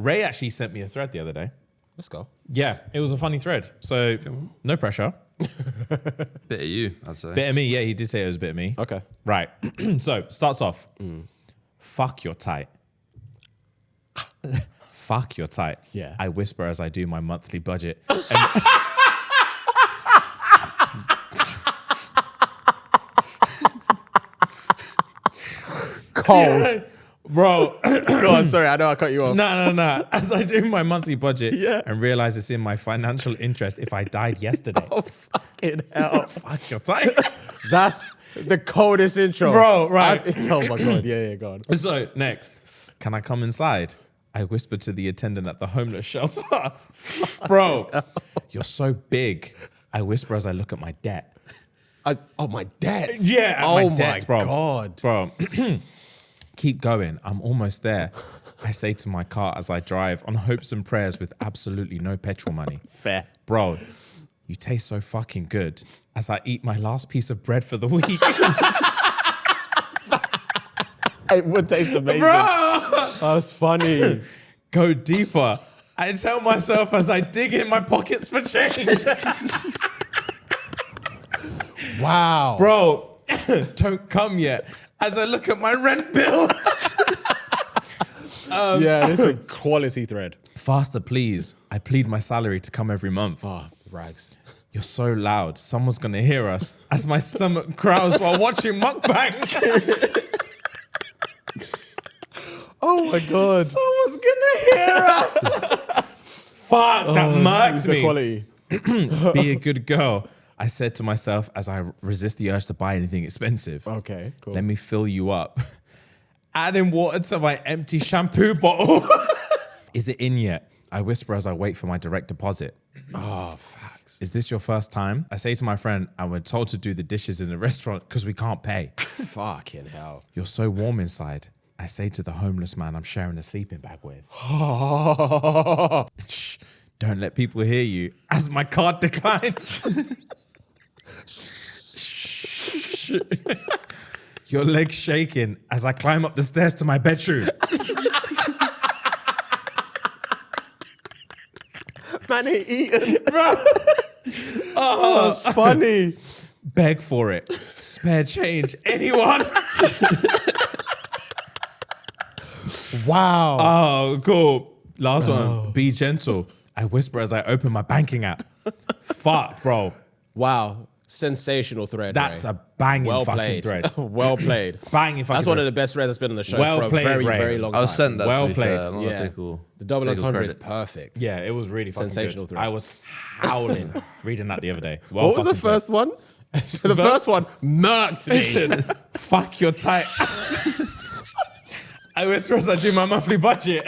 Ray actually sent me a thread the other day. Let's go. Yeah, it was a funny thread. So no pressure. Bit of you, I'd say. Bit of me. Yeah, he did say it was a bit of me. Okay. Right. So starts off. Fuck, you're tight. Fuck, you're tight. Yeah. I whisper as I do my monthly budget. Cold. Bro. Go on, sorry, I know I cut you off. No. As I do my monthly budget Yeah. and realize it's in my financial interest if I died yesterday. Oh, fucking hell. Fuck, you're tight. That's the coldest intro. Bro, right. Oh my God, yeah, go on. So next, can I come inside? I whispered to the attendant at the homeless shelter. Bro, you're so big. I whisper as I look at my debt. My debt? Yeah, oh my debt, bro. God. Bro, keep going. I'm almost there. I say to my car as I drive on hopes and prayers with absolutely no petrol money. Fair. Bro, you taste so fucking good as I eat my last piece of bread for the week. It would taste amazing. Bro! Oh, that's funny. Go deeper. I tell myself as I dig in my pockets for change. Wow. Bro, don't come yet. As I look at my rent bill. Yeah, this is a quality thread. Faster, please. I plead my salary to come every month. Oh, rags. You're so loud. Someone's going to hear us. As my stomach growls while watching mukbang. Oh my God. Someone's going to hear us. Fuck, that marks me. Quality. Be a good girl. I said to myself as I resist the urge to buy anything expensive. Okay, cool. Let me fill you up. Adding water to my empty shampoo bottle. Is it in yet? I whisper as I wait for my direct deposit. Oh, facts. Is this your first time? I say to my friend, and we're told to do the dishes in the restaurant because we can't pay. Fucking hell. You're so warm inside. I say to the homeless man I'm sharing a sleeping bag with. Shh, don't let people hear you as my card declines. Your legs shaking as I climb up the stairs to my bedroom. Man ain't eating. Bro. Oh, that's funny. Beg for it. Spare change. Anyone? Wow. Oh, cool. Last one. Be gentle. I whisper as I open my banking app. Fuck, bro. Wow. Sensational thread. That's Ray. a banging Well fucking played. thread. Well played. Banging fucking That's one thread. of the best threads that's been on the show Well for a played, very, Ray. very long time. I'll send that Well to be played. fair. I'm not Yeah. take all, The double take all entendre is credit. perfect. Yeah, it was really fucking Sensational good. thread. I was howling reading that the other day. Well What was the fucking first one? The first one murked me. played. Fuck, you're tight. I whisper as I do my monthly budget.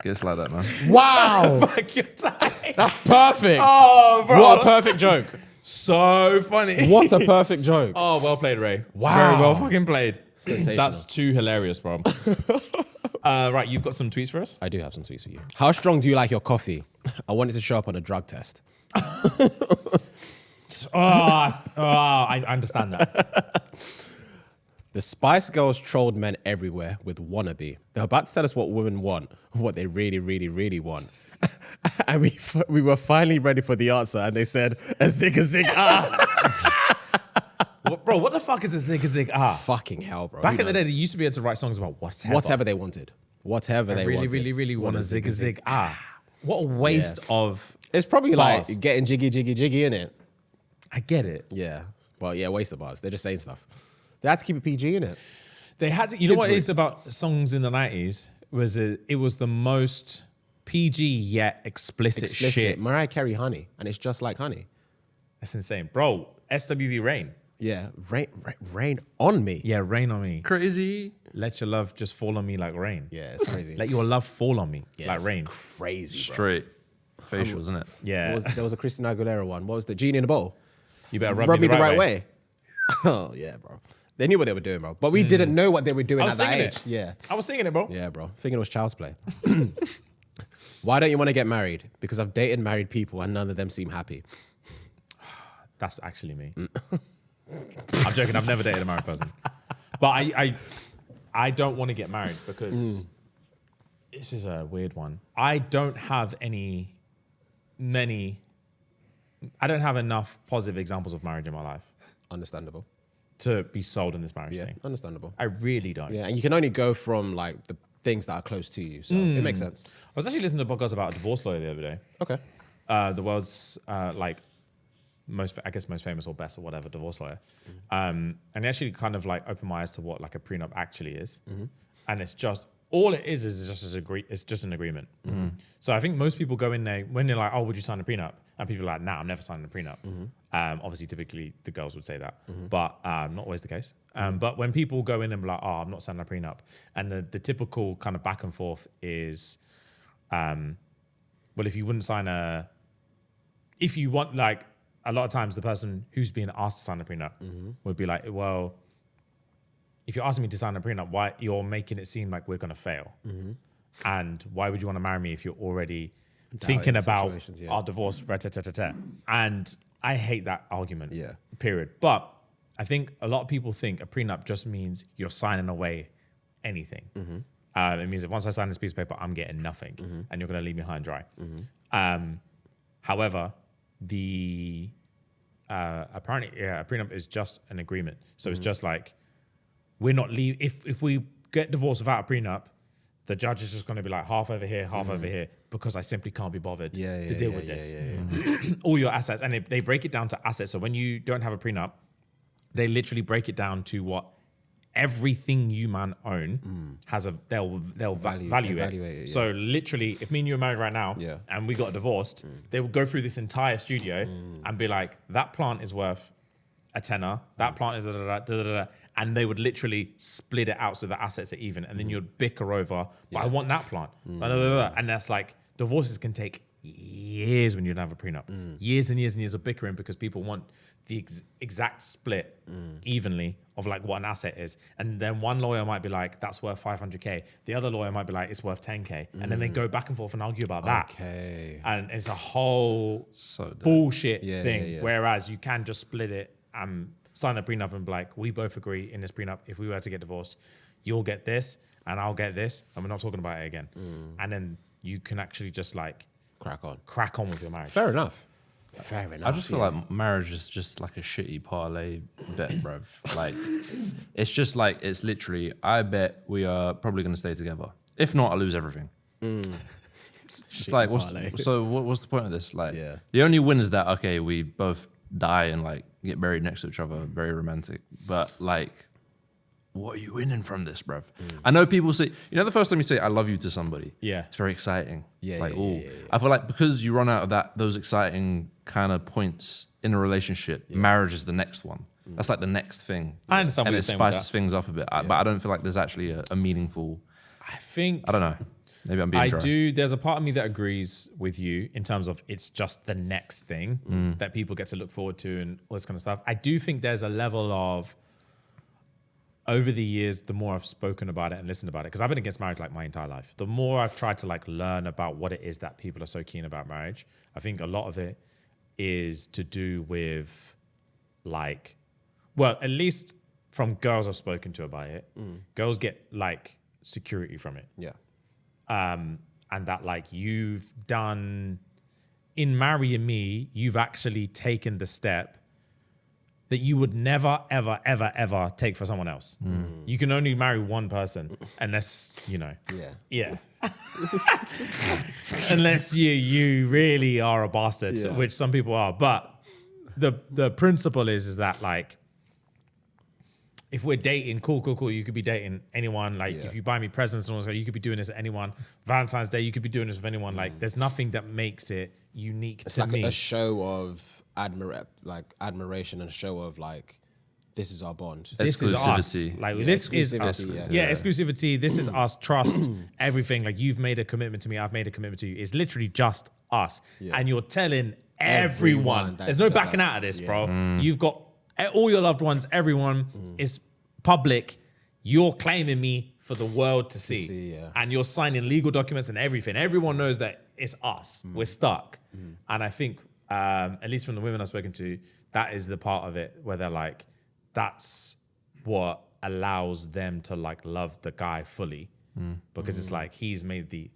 It's like that, man. Wow. Fuck, you're tight. That's perfect. Oh, bro. What a perfect joke. So funny. What a perfect joke. Oh, well played, Ray. Wow. Very well fucking played. Sensational. That's too hilarious, bro. Right, you've got some tweets for us? I do have some tweets for you. How strong do you like your coffee? I want it to show up on a drug test. I understand that. The Spice Girls trolled men everywhere with wannabe. They're about to tell us what women want, what they really, really, really want. And we were finally ready for the answer, and they said, a zig, ah. Bro, what the fuck is a zig a zig ah? Fucking hell, bro. Back Who in the day, knows? they used to be able to write songs about whatever. Whatever they wanted. Whatever they really, wanted. really, really want a zig a zig ah. What a waste of. It's probably bars. like getting jiggy, innit? I get it. Yeah. Well, yeah, waste of bars. They're just saying stuff. They had to keep it PG, innit? They had to. You know Kids what it read. is about songs in the 90s? It was the most PG yet explicit shit. Mariah Carey, Honey. And it's just like Honey. That's insane. Bro, SWV Rain. Yeah. Rain on me. Yeah, rain on me. Crazy. Let your love just fall on me like rain. Yeah, it's crazy. Let your love fall on me Yeah, like it's rain. Crazy, bro. Straight facials, isn't it? Yeah. There was a Christina Aguilera one. What was the Genie in the Bowl? You better rub, Rub me the right way. Oh, yeah, bro. They knew what they were doing, bro. But we didn't know what they were doing I at was that singing age. it. Yeah. I was singing it, bro. Yeah, bro. Thinking it was child's play. Why don't you want to get married? Because I've dated married people and none of them seem happy. That's actually me. I'm joking. I've never dated a married person. But I don't want to get married because this is a weird one. I don't have enough positive examples of marriage in my life Understandable. to be sold in this marriage Yeah, thing. understandable. I really don't. Yeah, and you can only go from like the things that are close to you, so it makes sense. I was actually listening to a podcast about a divorce lawyer the other day. Okay. The world's most famous or best or whatever divorce lawyer, and he actually kind of like opened my eyes to what like a prenup actually is, and it's just all it is it's just an agreement. So I think most people go in there when they're like, oh, would you sign a prenup? And people are like, nah, I'm never signing a prenup. Obviously, typically the girls would say that, but not always the case. But when people go in and be like, oh, I'm not signing a prenup, and the typical kind of back and forth is, well, if you wouldn't sign if you want, like, a lot of times the person who's being asked to sign a prenup would be like, well, if you're asking me to sign a prenup, why you're making it seem like we're going to fail? And why would you want to marry me if you're already thinking about our divorce? And I hate that argument, period. But I think a lot of people think a prenup just means you're signing away anything. It means that once I sign this piece of paper, I'm getting nothing and you're going to leave me high and dry. However, apparently, a prenup is just an agreement. So it's just like, we're not leave. If we get divorced without a prenup, the judge is just going to be like half over here, half over here, because I simply can't be bothered to deal with this. All your assets, and they break it down to assets. So when you don't have a prenup, they literally break it down to what everything you man own has they'll value it. So literally, if me and you are married right now and we got divorced, they would go through this entire studio and be like, that plant is worth a tenner, that plant is da-da-da-da-da-da, and they would literally split it out so the assets are even, and then you'd bicker over, but I want that plant, and that's like, divorces can take years when you don't have a prenup, years and years and years of bickering because people want the exact split evenly of like what an asset is. And then one lawyer might be like, that's worth 500K. The other lawyer might be like, it's worth 10K. And then they go back and forth and argue about that. Okay. And it's a whole bullshit thing. Whereas you can just split it and sign a prenup and be like, we both agree in this prenup, if we were to get divorced, you'll get this and I'll get this. And we're not talking about it again. And then you can actually just like crack on with your marriage. Fair enough. I just feel like marriage is just like a shitty parlay bet, bruv. Like, it's just like, it's literally, I bet we are probably going to stay together. If not, I lose everything. It's like, what's the point of this? Like, the only win is that, okay, we both die and like get buried next to each other. Very romantic. But like, what are you winning from this, bruv? I know people say, you know, the first time you say I love you to somebody, it's very exciting. I feel like because you run out of those exciting kind of points in a relationship, marriage is the next one. That's like the next thing. I understand, and it spices things up a bit. But I don't feel like there's actually a meaningful. I don't know. Maybe I'm being dry. There's a part of me that agrees with you in terms of it's just the next thing that people get to look forward to and all this kind of stuff. I do think there's a level of, over the years, the more I've spoken about it and listened about it, because I've been against marriage like my entire life, the more I've tried to like learn about what it is that people are so keen about marriage. I think a lot of it is to do with like, well, at least from girls I've spoken to about it, girls get like security from it. And that like you've done, in marrying me, you've actually taken the step that you would never, ever, ever, ever take for someone else. You can only marry one person unless, you know. Unless you really are a bastard, which some people are. But the principle is that like, if we're dating, cool. You could be dating anyone. Like if you buy me presents and all that, you could be doing this with anyone. Valentine's Day, you could be doing this with anyone. Like there's nothing that makes it unique to me. It's like a show of admiration and a show of like, this is our bond. This is us. Like this is us. Exclusivity. This is us. Trust. Everything. Like you've made a commitment to me. I've made a commitment to you. It's literally just us. And you're telling everyone. There's no backing out of this, bro. You've got all your loved ones. Everyone is public. You're claiming me for the world to see. And you're signing legal documents and everything. Everyone knows that it's us. We're stuck. And I think, at least from the women I've spoken to, that is the part of it where they're like, that's what allows them to like love the guy fully because it's like he's made the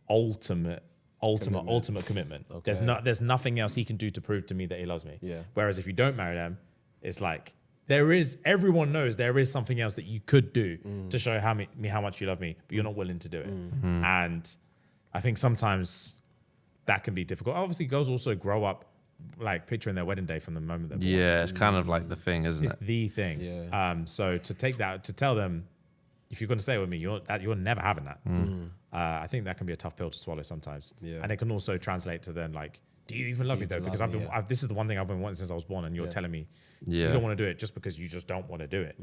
ultimate commitment. Okay. There's nothing else he can do to prove to me that he loves me. Yeah. Whereas if you don't marry them, it's like everyone knows there is something else that you could do to show how much you love me, but you're not willing to do it. And I think sometimes that can be difficult. Obviously, girls also grow up like picturing their wedding day from the moment they're born. Yeah, it's kind of like the thing, isn't It's it? the thing. Yeah. So to tell them, if you're going to stay with me, you're never having that. I think that can be a tough pill to swallow sometimes. Yeah. And it can also translate to then like, do you even love me though? Because this is the one thing I've been wanting since I was born, and you're telling me you don't want to do it just because you just don't want to do it.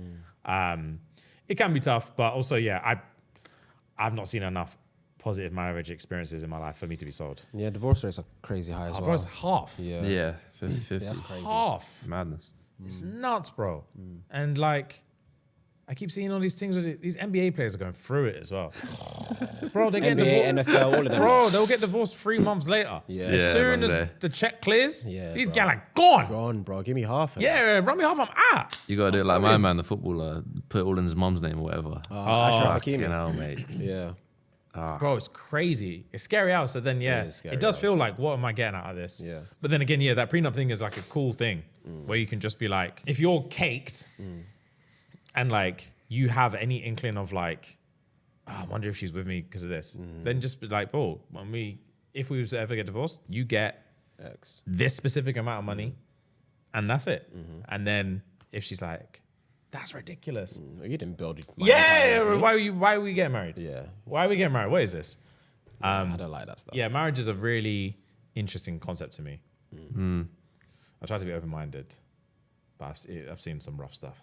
It can be tough, but also I've not seen enough positive marriage experiences in my life for me to be sold. Yeah, divorce rates are crazy high as well. Bro, it's half. Yeah. Yeah, 50-50. That's crazy. Half. Madness. It's nuts, bro. And like, I keep seeing all these things with these NBA players are going through it as well. Bro, they get NBA, divorced. NFL, all of them. Bro, they'll get divorced 3 months later. Yeah. As Yeah, soon as one day. the check clears, Yeah, these bro. guys are gone. Gone, bro. Give me half of that. Yeah, run me off, I'm out. You gotta do it like my man, the footballer, put it all in his mum's name or whatever. Ashraf Fucking Hakimi. hell, mate. Yeah. Bro, it's crazy. It's scary out. So then, It is scary it does out. feel like, what am I getting out of this? Yeah. But then again, that prenup thing is like a cool thing where you can just be like, if you're caked and like you have any inkling of like, I wonder if she's with me because of this, then just be like, oh, if we was to ever get divorced, you get X. this specific amount of money and that's it. And then if she's like, that's ridiculous. You didn't build it. Why are we getting married? Yeah. Why are we getting married? What is this? I don't like that stuff. Yeah, marriage is a really interesting concept to me. I try to be open-minded, but I've seen some rough stuff.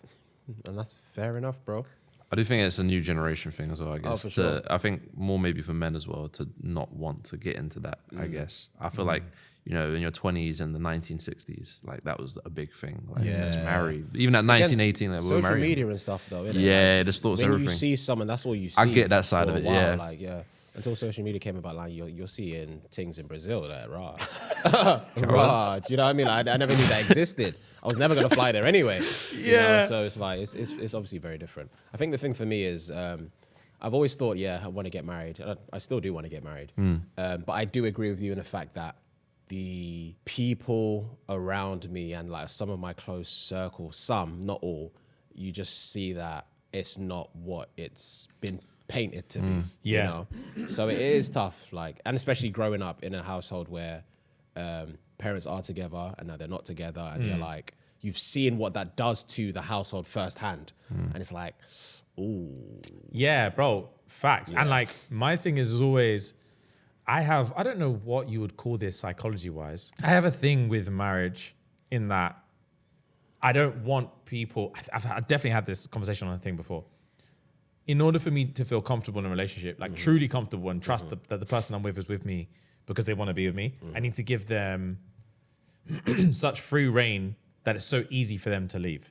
And that's fair enough, bro. I do think it's a new generation thing as well, I guess. for sure. I think more maybe for men as well to not want to get into that, I guess. I feel like, in your 20s and the 1960s, like that was a big thing. Like, let's marry. Even at 1918, like, we were Social married. media and stuff, though, innit? Yeah, Like, it distorts when everything. you see someone, that's all you see. I get that side for of a it, while, yeah. Like, yeah. Until social media came about, like, you'll see in things in Brazil, like, rah. Rah. Do you know what I mean? Like, I never knew that existed. I was never going to fly there anyway. You know? So it's like, it's obviously very different. I think the thing for me is, I've always thought, I want to get married. And I still do want to get married. But I do agree with you in the fact that the people around me and like some of my close circle, some, not all, you just see that it's not what it's been painted to be. Yeah. You know? So it is tough, like, and especially growing up in a household where parents are together and now they're not together, and you're like, you've seen what that does to the household firsthand, and it's like, ooh, Yeah, bro, facts. And like my thing is always, I don't know what you would call this psychology-wise. I have a thing with marriage in that I don't want people, I've definitely had this conversation on a thing before. In order for me to feel comfortable in a relationship, like truly comfortable and trust that the person I'm with is with me because they want to be with me, I need to give them such free reign that it's so easy for them to leave.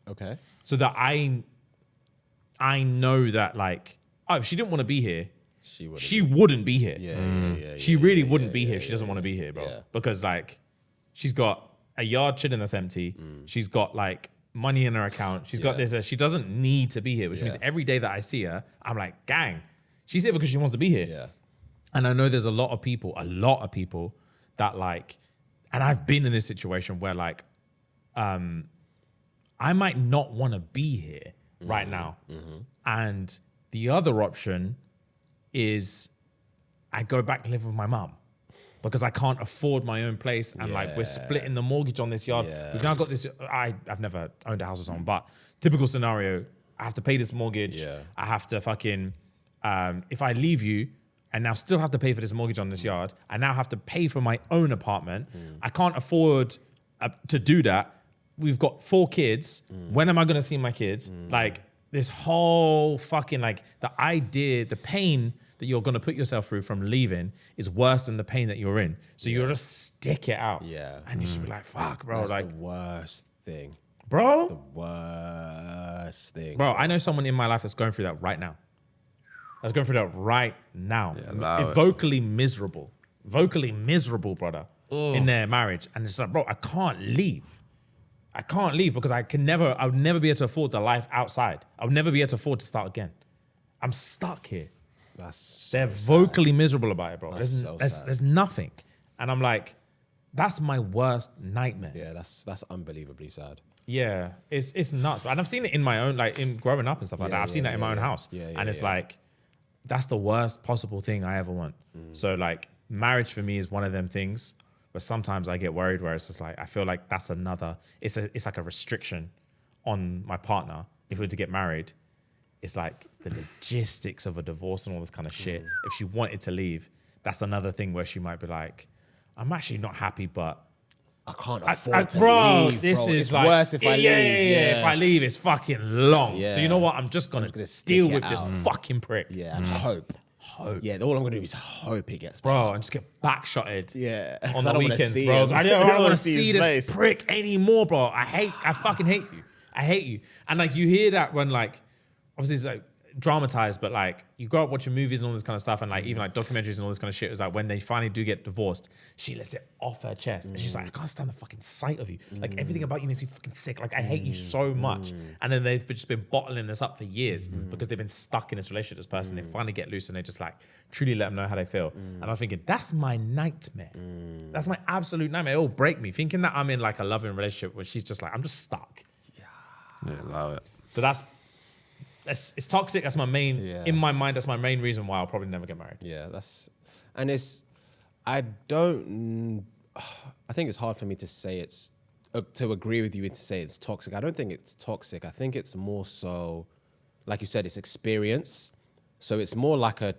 okay, So that I know that like, if she didn't want to be here, she wouldn't be here. She really wouldn't be here if she doesn't want to be here, bro. Yeah. Because like, she's got a yard chilling that's empty. She's got like money in her account. She's got this. She doesn't need to be here, which means every day that I see her, I'm like, gang, she's here because she wants to be here. Yeah. And I know there's a lot of people that like, and I've been in this situation where like, I might not want to be here right now. And the other option is I go back to live with my mum because I can't afford my own place. And like, we're splitting the mortgage on this yard. Yeah. We've now got this, I've never owned a house with someone, but typical scenario, I have to pay this mortgage. Yeah. I have to fucking, if I leave you and now still have to pay for this mortgage on this yard, I now have to pay for my own apartment. I can't afford to do that. We've got 4 kids. When am I going to see my kids? Like this whole fucking like the idea, the pain that you're going to put yourself through from leaving is worse than the pain that you're in. So you'll just stick it out. Yeah. And you just be like, fuck, bro. That's like, the worst thing. bro, That's the worst thing. bro, I know someone in my life that's going through that right now. That's going through that right now. allow it. Vocally miserable, brother, in their marriage. And it's like, bro, I can't leave. I can't leave because I would never be able to afford the life outside. I would never be able to afford to start again. I'm stuck here. They're vocally miserable about it, bro. There's nothing. And I'm like, that's my worst nightmare. Yeah, that's unbelievably sad. Yeah, it's nuts. And I've seen it in my own, like in growing up and stuff like that. I've seen that in my own house. And it's like, that's the worst possible thing I ever want. So like marriage for me is one of them things, but sometimes I get worried where it's just like, I feel like that's another, it's like a restriction on my partner. If we were to get married, it's like the logistics of a divorce and all this kind of shit. If she wanted to leave, that's another thing where she might be like, I'm actually not happy, but I can't afford to leave, this is it's like, worse if I leave. Yeah, if I leave, it's fucking long. Yeah. So you know what? I'm just gonna deal with this fucking prick. Yeah, and hope. Yeah, all I'm gonna do is hope he gets back. Bro, and just get backshotted. Yeah, on the weekends, bro. I don't want to see this prick anymore, bro. I fucking hate you. I hate you. And like you hear that when like, obviously it's like dramatized, but like you grow up watching movies and all this kind of stuff, and like even like documentaries and all this kind of shit. It's like when they finally do get divorced, she lets it off her chest, and she's like, I can't stand the fucking sight of you. Like everything about you makes me fucking sick. Like I hate you so much. And then they've just been bottling this up for years because they've been stuck in this relationship with this person. They finally get loose and they just like truly let them know how they feel. And I'm thinking, that's my nightmare. That's my absolute nightmare. It'll break me thinking that I'm in like a loving relationship where she's just like, I'm just stuck. Yeah, allow it. So it's toxic. That's my main, in my mind, that's my main reason why I'll probably never get married. Yeah, I think it's hard for me to say to agree with you and to say it's toxic. I don't think it's toxic. I think it's more so, like you said, it's experience. So it's more like a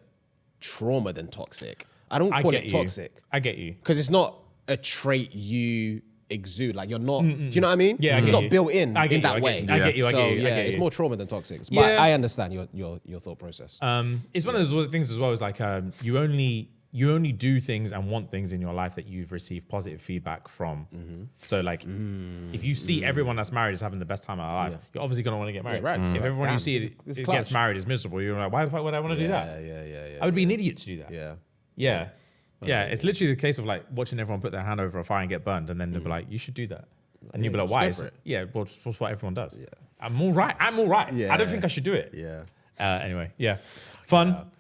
trauma than toxic. I don't call it toxic. I get you. Because it's not a trait you exude. Like you're not, do you know what I mean? Yeah, it's not built in that way. I get you. It's more trauma than toxic. But I understand your thought process. It's one of those things as well. Is like you only do things and want things in your life that you've received positive feedback from. So like, if you see everyone that's married is having the best time of their life, you're obviously gonna want to get married. right. If everyone you see it gets married is miserable, you're like, why the fuck would I want to do that? Yeah. I would be an idiot to do that. Yeah. It's literally the case of like watching everyone put their hand over a fire and get burned, and then they'll be like, you should do that. And you'll be like, why? Well, it's what everyone does. Yeah. I'm all right. Yeah. I don't think I should do it. Yeah. Anyway, fun.